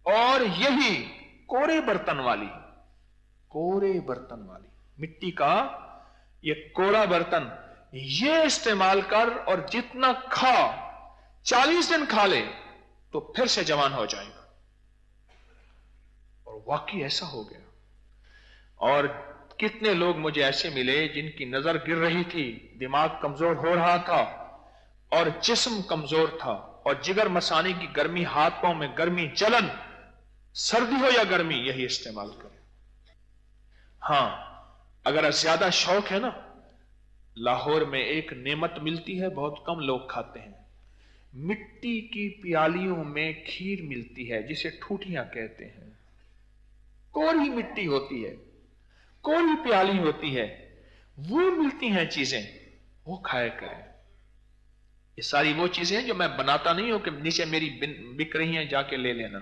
और यही कोरे बर्तन वाली मिट्टी का ये कोरा बर्तन ये इस्तेमाल कर और जितना खा 40 दिन खा ले तो फिर से जवान हो जाएगा। और वाकई ऐसा हो गया। और कितने लोग मुझे ऐसे मिले जिनकी नजर गिर रही थी, दिमाग कमजोर हो रहा था और जिस्म कमजोर था, और जिगर मसानी की गर्मी, हाथ पांव में गर्मी, जलन, सर्दी हो या गर्मी, यही इस्तेमाल करें। हां, अगर ज्यादा शौक है ना, लाहौर में एक नेमत मिलती है, बहुत कम लोग खाते हैं। मिट्टी की प्यालियों में खीर मिलती है जिसे ठूठियां कहते हैं। कोरी मिट्टी होती है, कोरी प्याली होती है, वो मिलती हैं चीजें, वो खाया करें। ये सारी वो चीजें हैं जो मैं बनाता नहीं हूं कि नीचे मेरी बिक रही हैं जाके ले लेना।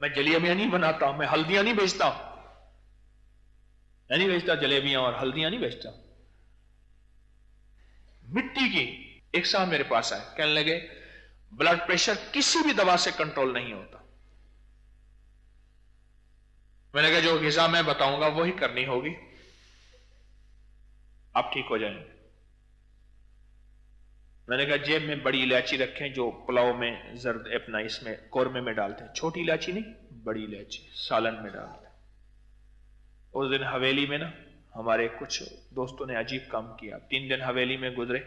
मैं जलेबियां नहीं बनाता, मैं हल्दियां नहीं बेचता, मैं नहीं बेचता जलेबियां और हल्दियां नहीं बेचता। मिट्टी की एक साहब मेरे पास आए, कहने लगे ब्लड प्रेशर किसी भी दवा से कंट्रोल नहीं होता। मैंने कहा जो ग़िज़ा मैं बताऊंगा वही करनी होगी, आप ठीक हो जाएंगे। मैंने कहा जेब में बड़ी इलायची रखें जो पुलाव में जर्द अपना इसमें कोरमे में डालते हैं, छोटी इलायची नहीं, बड़ी इलायची सालन में डालते हैं। उस दिन हवेली में ना हमारे कुछ दोस्तों ने अजीब काम किया। 3 दिन हवेली में गुजरे,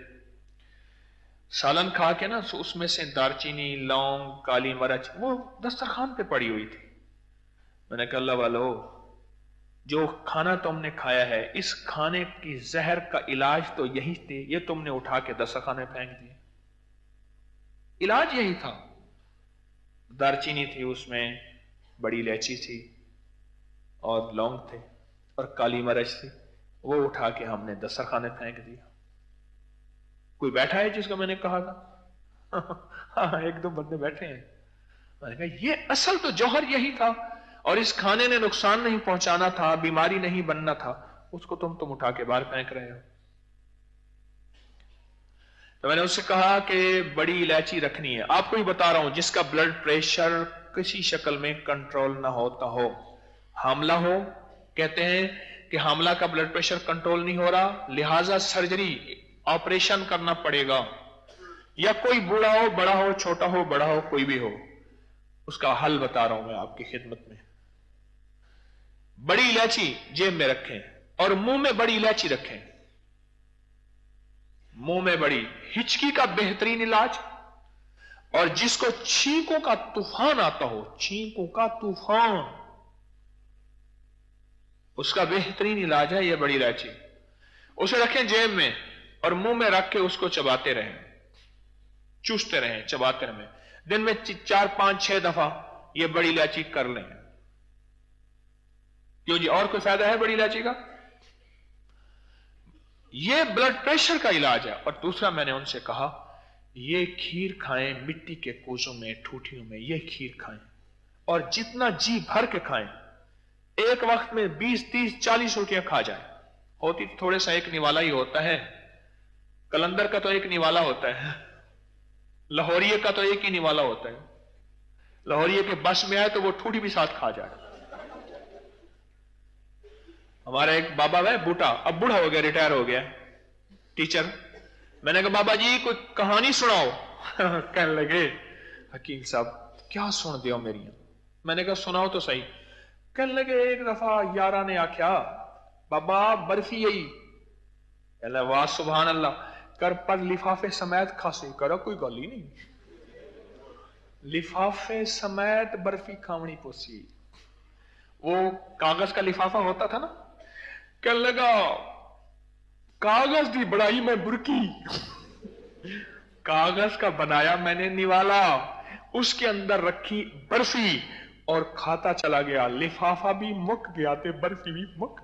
सालन खा के ना उसमें से दारचीनी, लौंग, काली मिर्च वो दस्तरखान पे पड़ी हुई थी। मैंने कहा अल्लाह वालो, जो खाना तुमने खाया है इस खाने की जहर का इलाज तो यही थे, ये तुमने उठा के दस्तरखाने फेंक दिए। इलाज यही था, दारचीनी थी उसमें, बड़ी इलायची थी और लौंग थे और काली मिर्च थी, वो उठा के हमने दस्तरखाने फेंक दिया। कोई बैठा है जिसको मैंने कहा था? हाँ, 1-2 बंदे बैठे हैं। मैंने कहा ये असल तो जौहर यही था, और इस खाने ने नुकसान नहीं पहुंचाना था, बीमारी नहीं बनना था, उसको तुम उठा के बाहर फेंक रहे हो। तो मैंने उससे कहा कि बड़ी इलायची रखनी है। आपको ही बता रहा हूं, जिसका ब्लड प्रेशर किसी शक्ल में कंट्रोल ना होता हो, हामला हो, कहते हैं कि हामला का ब्लड प्रेशर कंट्रोल नहीं हो रहा, लिहाजा सर्जरी, ऑपरेशन करना पड़ेगा, या कोई बूढ़ा हो, बड़ा हो, छोटा हो, बड़ा हो, कोई भी हो, उसका हल बता रहा हूं मैं आपकी खिदमत में। बड़ी इलायची जेब में रखें और मुंह में बड़ी इलायची रखें। मुंह में बड़ी, हिचकी का बेहतरीन इलाज, और जिसको छींकों का तूफान आता हो, छींकों का तूफान, उसका बेहतरीन इलाज है ये बड़ी इलायची। उसे रखें जेब में और मुंह में रख के उसको चबाते रहें, चूसते रहें, चबाते रहें। दिन में 4, 5, 6 दफा ये बड़ी इलायची कर लें। क्यों जी, और कोई फायदा है बड़ी इलायची का? ये ब्लड प्रेशर का इलाज है। और दूसरा मैंने उनसे कहा ये खीर खाएं, मिट्टी के कोसों में, ठूठियों में ये खीर खाएं, और जितना जी भर के खाएं। एक वक्त में 20, 30, 40 रोटियां खा जाए। होती तो थोड़े सा एक निवाला ही होता है, कलंदर का तो एक निवाला होता है, लाहौरिये का तो एक ही निवाला होता है। लाहौरिये के बस में आए तो वो ठूठी भी साथ खा जाए। हमारा एक बाबा है बूटा, अब बूढ़ा हो गया, रिटायर हो गया, टीचर। मैंने कहा बाबा जी कोई कहानी सुनाओ। कहने लगे हकीम साहब क्या सुन दियो मेरी। मैंने कहा सुनाओ तो सही। कहने लगे एक दफा यारा ने आख्या बाबा बर्फी यही। कहला वाह सुभान अल्लाह, कर पर लिफाफे समेत खासी करो, कोई गल ही नहीं, लिफाफे समेत बर्फी खावनी पोसी। वो कागज का लिफाफा होता था ना, कहने लगा कागज की बढ़ाई मैं बुरकी, कागज का बनाया मैंने निवाला, उसके अंदर रखी बर्फी और खाता चला गया, लिफाफा भी मुक गया थे, बर्फी भी मुक।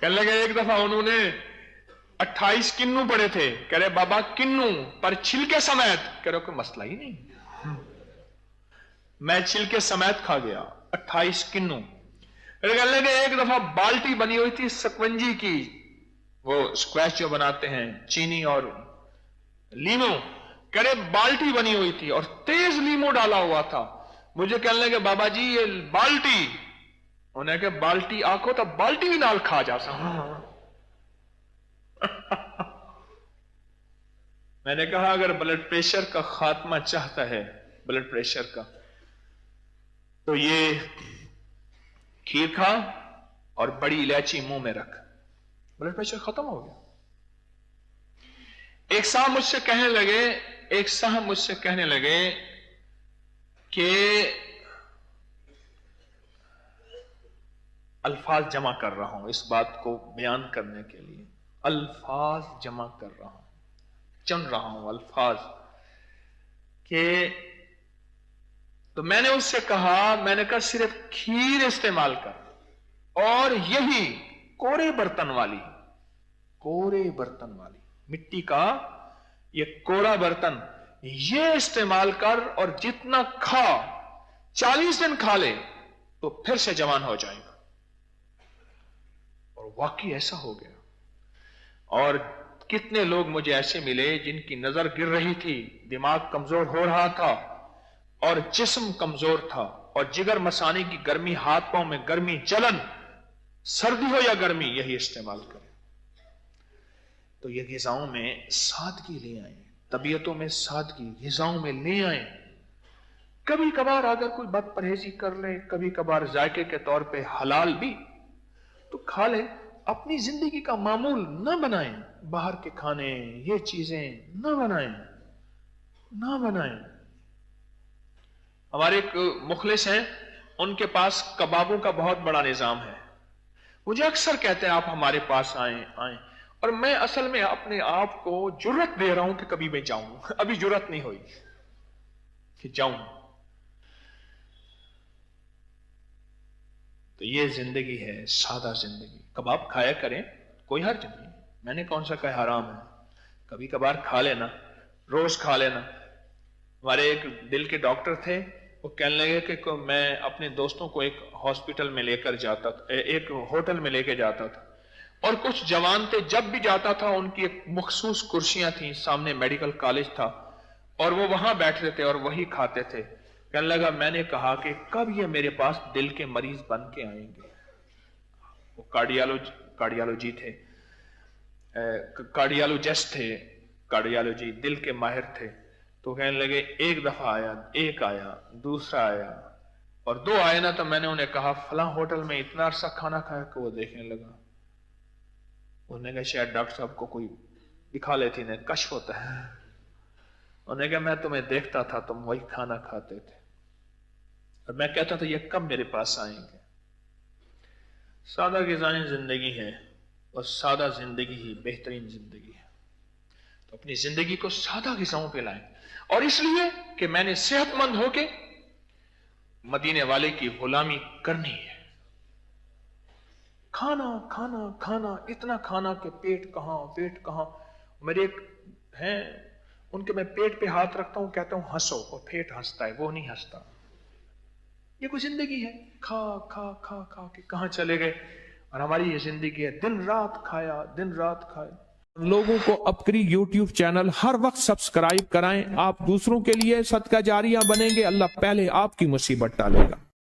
कहने लगे एक दफा उन्होंने 28 किन्नू पड़े थे, कह रहे बाबा किन्नू पर छिलके समेत। कह रहे कोई मसला ही नहीं, मैं छिलके समेत खा गया 28 किन्नू। कहने लगे एक दफा बाल्टी बनी हुई थी सकवंजी की, वो स्क्वैश जो बनाते हैं, चीनी और लीमो। کہہ رہے بالٹی بنی ہوئی تھی اور تیز لیمو ڈالا ہوا تھا. مجھے کہنے لگے بابا جی یہ بالٹی, انہوں نے کہا بالٹی آکھو تو بالٹی بھی نال کھا جا سا. میں نے کہا اگر بلڈ پریشر کا خاتمہ چاہتا ہے, بلڈ پریشر کا, تو یہ کھیر کھا اور بڑی الائچی منہ میں رکھ, بلڈ پریشر ختم ہو گیا. ایک صاحب مجھ سے کہنے لگے کہ الفاظ جمع کر رہا ہوں اس بات کو بیان کرنے کے لیے, الفاظ جمع کر رہا ہوں, چن رہا ہوں الفاظ کہ, تو میں نے اس سے کہا, میں نے کہا صرف کھیر استعمال کر اور یہی کورے برتن والی مٹی کا یہ کورا برتن یہ استعمال کر اور جتنا کھا 40 دن کھا لے تو پھر سے جوان ہو جائے گا. اور واقعی ایسا ہو گیا. اور کتنے لوگ مجھے ایسے ملے جن کی نظر گر رہی تھی, دماغ کمزور ہو رہا تھا اور جسم کمزور تھا, اور جگر مسانے کی گرمی, ہاتھ پاؤں میں گرمی, جلن, سردی ہو یا گرمی, یہی استعمال کریں. تو یہ غذاؤں میں سادگی لے آئیں, طبیعتوں میں سادگی غذاؤں میں لے آئیں. کبھی کبھار اگر کوئی بد پرہیزی کر لے, کبھی کبھار ذائقے کے طور پہ حلال بھی تو کھا لے. اپنی زندگی کا معمول نہ بنائیں, باہر کے کھانے یہ چیزیں نہ بنائیں. ہمارے ایک مخلص ہیں, ان کے پاس کبابوں کا بہت بڑا نظام ہے. مجھے اکثر کہتے ہیں آپ ہمارے پاس آئیں, اور میں اصل میں اپنے آپ کو جرت دے رہا ہوں کہ کبھی میں جاؤں. ابھی جرت نہیں ہوئی کہ جاؤں. تو یہ زندگی ہے, سادہ زندگی. کباب کھایا کریں, کوئی حرج نہیں, میں نے کون سا کہا حرام ہے. کبھی کبھار کھا لینا, روز کھا لینا. ہمارے ایک دل کے ڈاکٹر تھے, وہ کہنے لگے کہ میں اپنے دوستوں کو ایک ہاسپٹل میں لے کر جاتا تھا, ایک ہوٹل میں لے کے جاتا تھا, اور کچھ جوان تھے, جب بھی جاتا تھا ان کی ایک مخصوص کرسیاں تھیں, سامنے میڈیکل کالج تھا, اور وہ وہاں بیٹھتے تھے اور وہی کھاتے تھے. کہنے لگا میں نے کہا کہ کب یہ میرے پاس دل کے مریض بن کے آئیں گے. وہ کارڈیالوجی تھے, کارڈیالوجسٹ تھے, کارڈیالوجی دل کے ماہر تھے. تو کہنے لگے ایک دفعہ آیا, ایک آیا, دوسرا آیا, اور 2 آئے نا, تو میں نے انہیں کہا فلاں ہوٹل میں اتنا عرصہ کھانا کھایا, کہ وہ دیکھنے لگا. انہوں نے کہا شاید ڈاکٹر صاحب کو کوئی دکھا لیتی نے, کشف ہوتا ہے. انہوں نے کہا میں تمہیں دیکھتا تھا, تم وہی کھانا کھاتے تھے, اور میں کہتا تھا یہ کب میرے پاس آئیں گے. سادہ غذائیں زندگی ہے, اور سادہ زندگی ہی بہترین زندگی ہے. تو اپنی زندگی کو سادہ غذاؤں پہ لائیں, اور اس لیے کہ میں نے صحت مند ہو کے مدینے والے کی غلامی کرنی ہے. کھانا اتنا کھانا کہ پیٹ کہاں. میرے ایک ہیں, ان کے میں پیٹ پہ ہاتھ رکھتا ہوں, کہتا ہوں ہنسو, اور پیٹ ہنستا ہے, وہ نہیں ہنستا. یہ کوئی زندگی ہے؟ کھا کے کہاں چلے گئے. اور ہماری یہ زندگی ہے, دن رات کھایا. لوگوں کو اپکری یوٹیوب چینل ہر وقت سبسکرائب کرائیں. آپ دوسروں کے لیے صدقہ جاریہ بنیں گے, اللہ پہلے آپ کی مصیبت ٹالے گا.